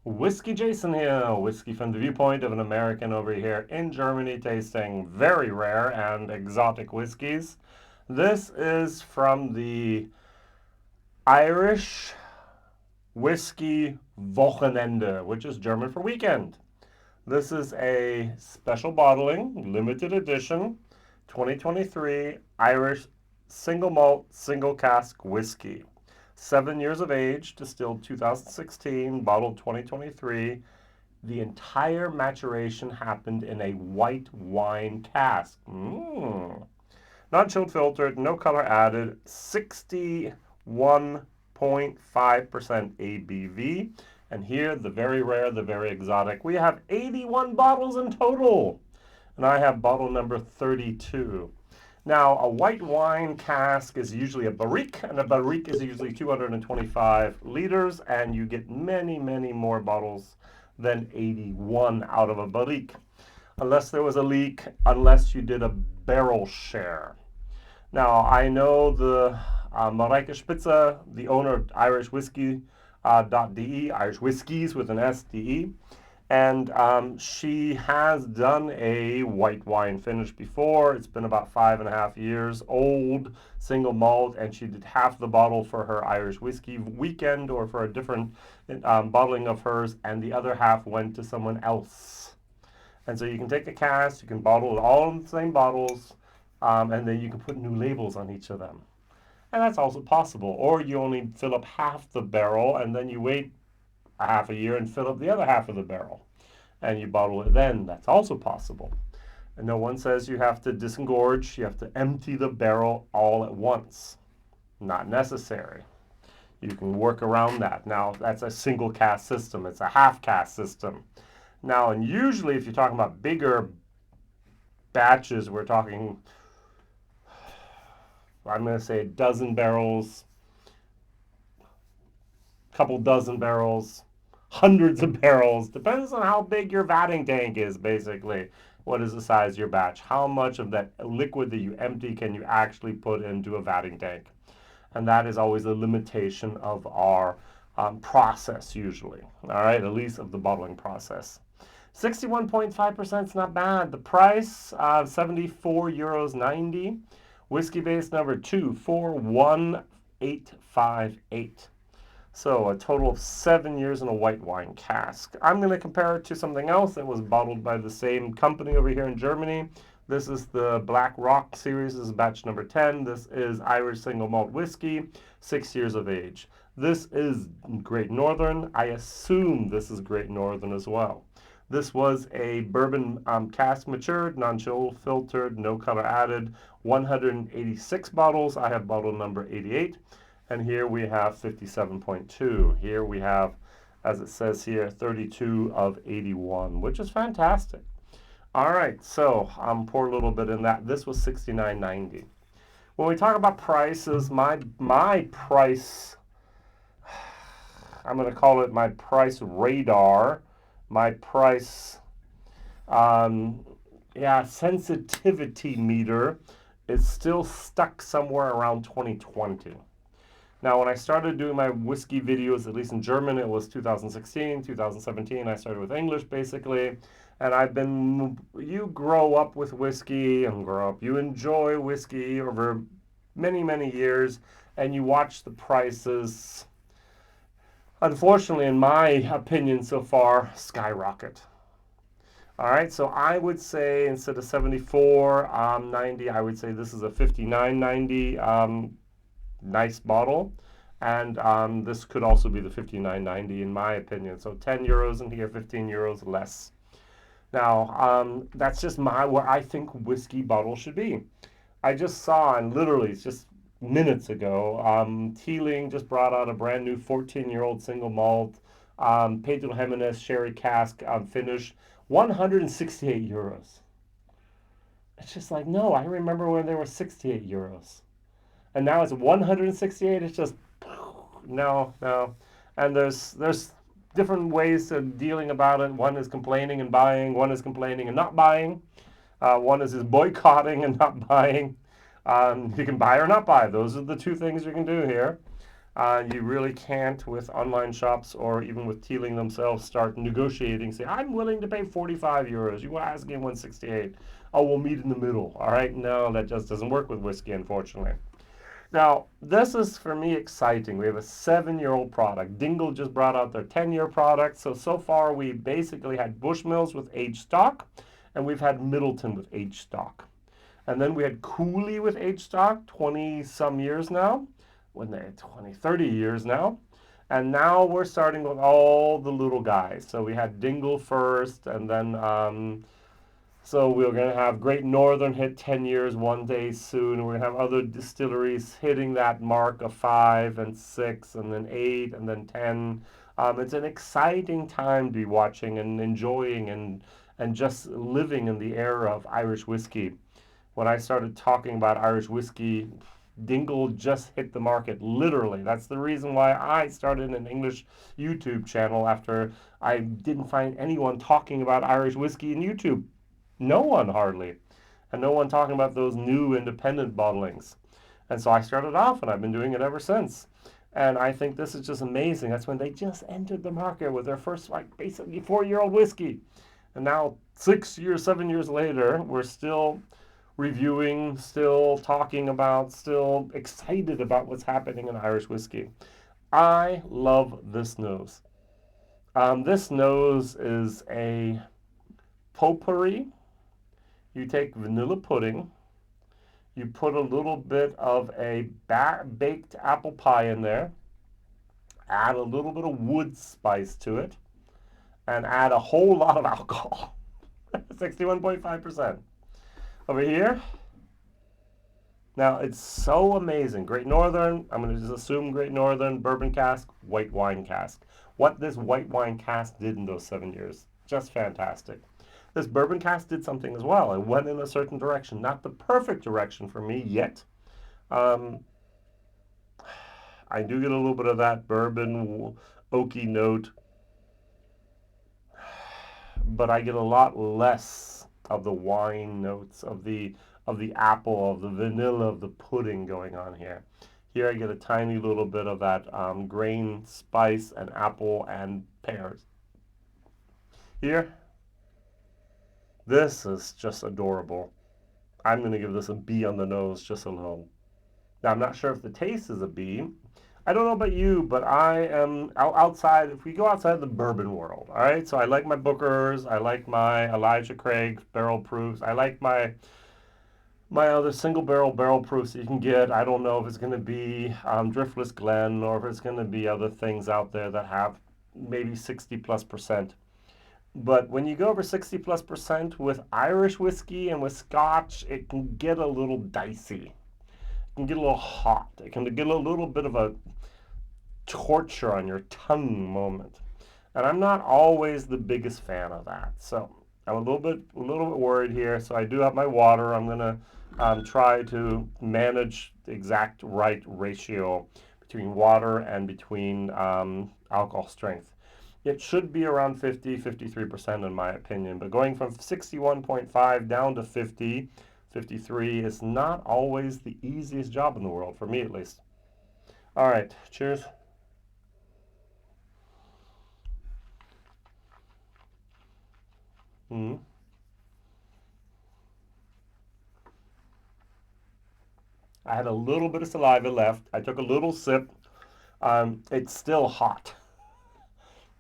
Whiskey Jason here, whiskey from the viewpoint of an American over here in Germany tasting very rare and exotic whiskeys. This is from the Irish Whiskey Wochenende, which is German for weekend. This is a special bottling, limited edition, 2023 Irish single malt, single cask whiskey. 7 years of age, distilled 2016, bottled 2023. The entire maturation happened in a white wine cask. Not chilled filtered, no color added, 61.5% ABV. And here, the very rare, the very exotic. We have 81 bottles in total. And I have bottle number 32. Now, a white wine cask is usually a barrique, and a barrique is usually 225 liters, and you get many, many more bottles than 81 out of a barrique. Unless there was a leak, unless you did a barrel share. Now, I know the Mareike Spitzer, the owner of Irish Whiskey, .de, Irish Whiskies with an S-D-E, and she has done a white wine finish before. It's been about 5.5 years old, single malt, and she did half the bottle for her Irish whiskey weekend or for a different bottling of hers, and the other half went to someone else. And so you can take a cask, you can bottle it all in the same bottles, and then you can put new labels on each of them. And that's also possible. Or you only fill up half the barrel, and then you wait a half a year and fill up the other half of the barrel. And you bottle it then. That's also possible. And no one says you have to disengorge, you have to empty the barrel all at once. Not necessary. You can work around that. Now, that's a single cask system. It's a half cask system. Now, and usually if you're talking about bigger batches, we're talking, I'm going to say a dozen barrels, couple dozen barrels, hundreds of barrels. Depends on how big your vatting tank is, basically. What is the size of your batch? How much of that liquid that you empty can you actually put into a vatting tank? And that is always a limitation of our process, usually. All right, at least of the bottling process. 61.5% is not bad. The price, €74.90. Whiskey base number 241858. So a total of 7 years in a white wine cask. I'm going to compare it to something else that was bottled by the same company over here in Germany. This is the Black Rock series. This is batch number 10. This is Irish single malt whiskey, 6 years of age. This is Great Northern. I assume this is Great Northern as well. This was a bourbon cask matured, non-chill filtered, no color added, 186 bottles. I have bottle number 88. And here we have 57.2. Here we have, as it says here, 32 of 81, which is fantastic. All right, so pour a little bit in that. This was $69.90. When we talk about prices, my price, I'm going to call it my price radar, my price, sensitivity meter is still stuck somewhere around 2020. Now, when I started doing my whiskey videos, at least in German, it was 2016, 2017. I started with English, basically. And you grow up with whiskey and you enjoy whiskey over many, many years, and you watch the prices, unfortunately, in my opinion so far, skyrocket. All right, so I would say instead of 74.90, I would say this is a 59.90 nice bottle. And this could also be the 59.90 in my opinion. So 10 euros in here, 15 euros less. Now, that's just where I think whiskey bottles should be. I just saw, and literally it's just minutes ago, Teeling just brought out a brand new 14-year-old single malt Pedro Jimenez sherry cask finish, 168 euros. It's just like, no, I remember when they were 68 euros. And now it's 168. It's just, no. And there's different ways of dealing about it. One is complaining and buying. One is complaining and not buying. One is boycotting and not buying. You can buy or not buy. Those are the two things you can do here. You really can't with online shops or even with Teeling themselves start negotiating. Say, I'm willing to pay 45 euros. You were asking 168. Oh, we'll meet in the middle. All right. No, that just doesn't work with whiskey, unfortunately. Now, this is for me exciting. We have a 7-year-old product. Dingle just brought out their 10-year product. So far we basically had Bushmills with aged stock, and we've had Middleton with aged stock. And then we had Cooley with aged stock, 20 some years now, when they had 20, 30 years now. And now we're starting with all the little guys. So we had Dingle first, and then so we're going to have Great Northern hit 10 years one day soon. We're going to have other distilleries hitting that mark of 5 and 6 and then 8 and then 10. It's an exciting time to be watching and enjoying and just living in the era of Irish whiskey. When I started talking about Irish whiskey, Dingle just hit the market, literally. That's the reason why I started an English YouTube channel after I didn't find anyone talking about Irish whiskey in YouTube. No one hardly. And no one talking about those new independent bottlings. And so I started off and I've been doing it ever since. And I think this is just amazing. That's when they just entered the market with their first, like, basically 4-year-old whiskey. And now 6 years, 7 years later, we're still reviewing, still talking about, still excited about what's happening in Irish whiskey. I love this nose. This nose is a potpourri. You take vanilla pudding, you put a little bit of a baked apple pie in there, add a little bit of wood spice to it, and add a whole lot of alcohol. 61.5%. Over here, now it's so amazing. Great Northern, I'm going to just assume Great Northern, bourbon cask, white wine cask. What this white wine cask did in those 7 years, just fantastic. This bourbon cask did something as well. It went in a certain direction. Not the perfect direction for me yet. I do get a little bit of that bourbon oaky note, but I get a lot less of the wine notes, of the apple, of the vanilla, of the pudding going on here. Here I get a tiny little bit of that grain, spice, and apple and pears. Here, this is just adorable. I'm going to give this a B on the nose just alone. Now, I'm not sure if the taste is a B. I don't know about you, but I am outside, if we go outside the bourbon world, all right? So I like my Bookers. I like my Elijah Craig barrel proofs. I like my other single barrel proofs that you can get. I don't know if it's going to be Driftless Glen or if it's going to be other things out there that have maybe 60+%. But when you go over 60+% with Irish whiskey and with Scotch, it can get a little dicey. It can get a little hot. It can get a little bit of a torture on your tongue moment. And I'm not always the biggest fan of that. So I'm a little bit worried here. So I do have my water. I'm going to try to manage the exact right ratio between water and between alcohol strength. It should be around 50, 53% in my opinion, but going from 61.5 down to 50, 53 is not always the easiest job in the world, for me at least. All right, cheers. Mm-hmm. I had a little bit of saliva left. I took a little sip. It's still hot,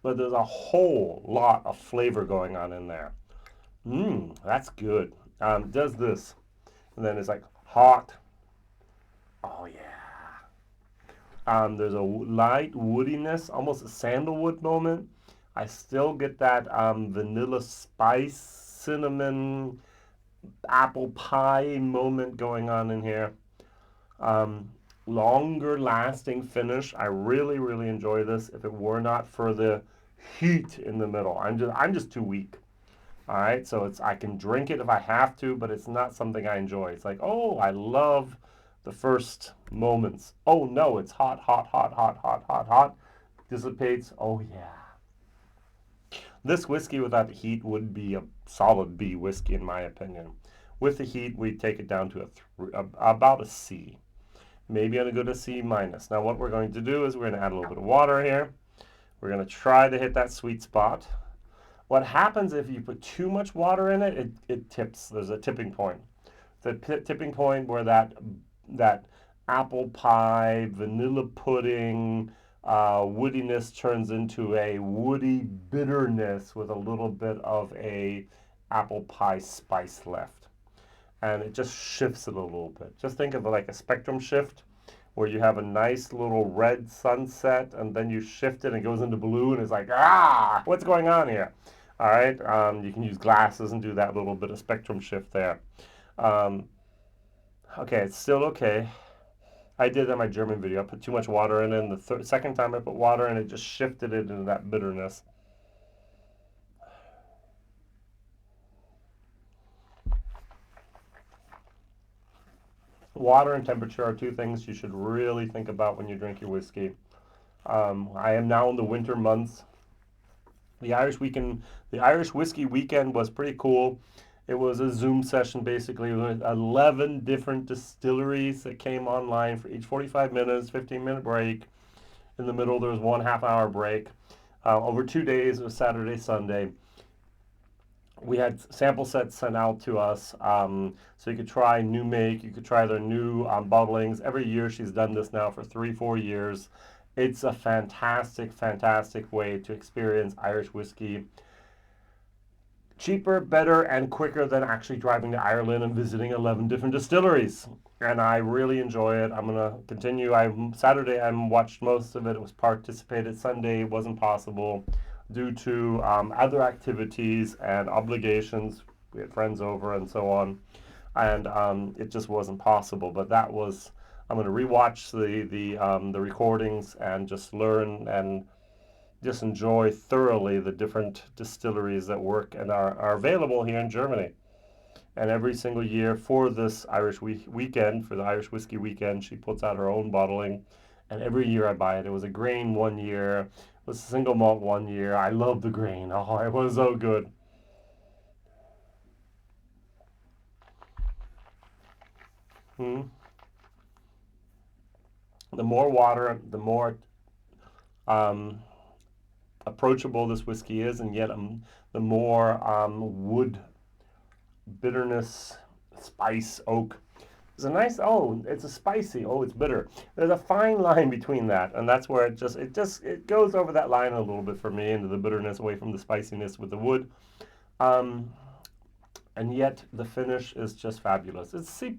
but there's a whole lot of flavor going on in there. That's good. Does this, and then it's like hot. Oh yeah. There's a light woodiness, almost a sandalwood moment. I still get that vanilla spice, cinnamon, apple pie moment going on in here. Longer lasting finish. I really, really enjoy this. If it were not for the heat in the middle, I'm just too weak. All right, so I can drink it if I have to, but it's not something I enjoy. It's like, oh, I love the first moments. Oh no, it's hot, hot, hot, hot, hot, hot, hot. Dissipates. Oh yeah. This whiskey without the heat would be a solid B whiskey in my opinion. With the heat, we take it down to about a C. Maybe I'm going to go to C minus. Now what we're going to do is we're going to add a little bit of water here. We're going to try to hit that sweet spot. What happens if you put too much water in it, it tips. There's a tipping point. The tipping point where that apple pie, vanilla pudding, woodiness turns into a woody bitterness with a little bit of a apple pie spice left. And it just shifts it a little bit. Just think of it like a spectrum shift where you have a nice little red sunset and then you shift it and it goes into blue and it's like, ah, what's going on here? All right, you can use glasses and do that little bit of spectrum shift there. Okay, it's still okay. I did that in my German video. I put too much water in it, and the second time I put water in it, just shifted it into that bitterness. Water and temperature are two things you should really think about when you drink your whiskey. I am now in the winter months. The Irish Whiskey Weekend was pretty cool. It was a Zoom session basically with 11 different distilleries that came online for each 45 minutes, 15-minute break. In the middle, there was 1.5 hour break. Over 2 days, it was Saturday, Sunday. We had sample sets sent out to us, so you could try new make, you could try their new bottlings. Every year she's done this now for 3-4 years. It's a fantastic, fantastic way to experience Irish whiskey. Cheaper, better, and quicker than actually driving to Ireland and visiting 11 different distilleries. And I really enjoy it. I'm going to continue. Saturday, I watched most of it. It was participated. Sunday, it wasn't possible due to other activities and obligations. We had friends over and so on. And it just wasn't possible. But that was, I'm going to rewatch the recordings and just learn and just enjoy thoroughly the different distilleries that work and are available here in Germany. And every single year for this Irish weekend, for the Irish Whiskey Weekend, she puts out her own bottling. And every year I buy it. It was a grain one year. It was a single malt one year. I love the grain. Oh, it was so good. Hmm. The more water, the more um, approachable this whiskey is, and yet the more wood, bitterness, spice, oak. It's a nice, oh, it's a spicy, oh, it's bitter. There's a fine line between that, and that's where it goes over that line a little bit for me into the bitterness away from the spiciness with the wood. And yet the finish is just fabulous. It's C++,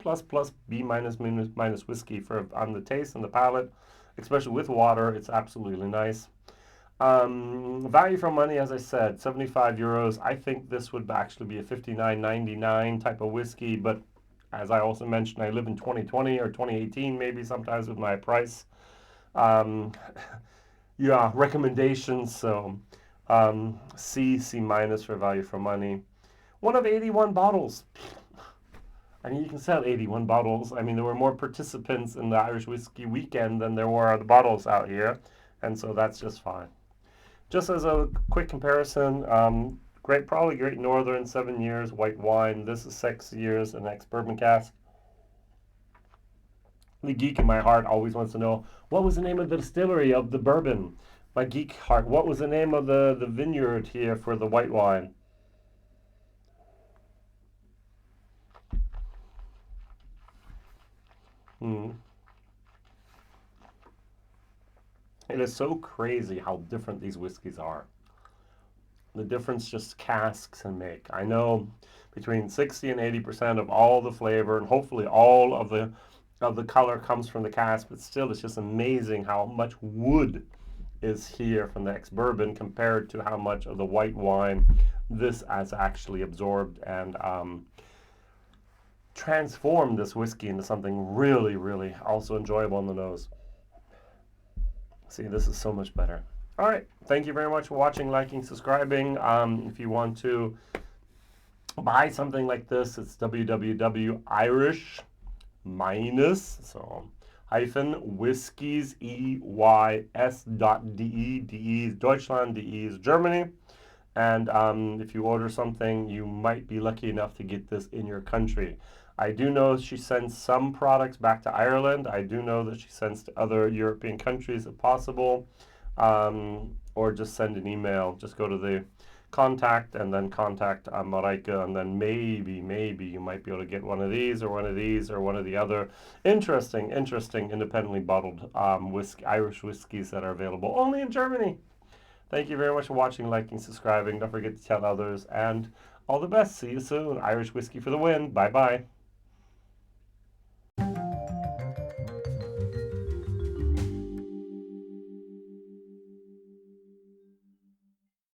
B minus whiskey on the taste and the palate, especially with water. It's absolutely nice. Value for money, as I said, 75 euros. I think this would actually be a 59.99 type of whiskey, but as I also mentioned, I live in 2020 or 2018 maybe sometimes with my price. Yeah, recommendations, so C minus for value for money. One of 81 bottles. I mean, you can sell 81 bottles. I mean, there were more participants in the Irish Whiskey Weekend than there were the bottles out here, and so that's just fine. Just as a quick comparison, probably Great Northern, 7 years, white wine. This is 6 years, an ex-bourbon cask. The geek in my heart always wants to know, what was the name of the distillery of the bourbon? My geek heart, what was the name of the vineyard here for the white wine? It is so crazy how different these whiskeys are. The difference just casks and make. I know between 60 and 80% of all the flavor and hopefully all of the color comes from the cask, but still it's just amazing how much wood is here from the ex-bourbon compared to how much of the white wine this has actually absorbed and transformed this whiskey into something really, really also enjoyable on the nose. See, this is so much better. All right, thank you very much for watching, liking, subscribing. If you want to buy something like this, it's www.irish minus, so hyphen whiskies, EYS.de. DE is Deutschland, DE is Germany. And if you order something, you might be lucky enough to get this in your country. I do know she sends some products back to Ireland. I do know that she sends to other European countries if possible. Or just send an email. Just go to the contact and then contact Mareike, and then maybe you might be able to get one of these or one of these or one of the other interesting independently bottled Irish whiskeys that are available only in Germany. Thank you very much for watching, liking, subscribing. Don't forget to tell others, and all the best. See you soon. Irish whiskey for the win. Bye bye.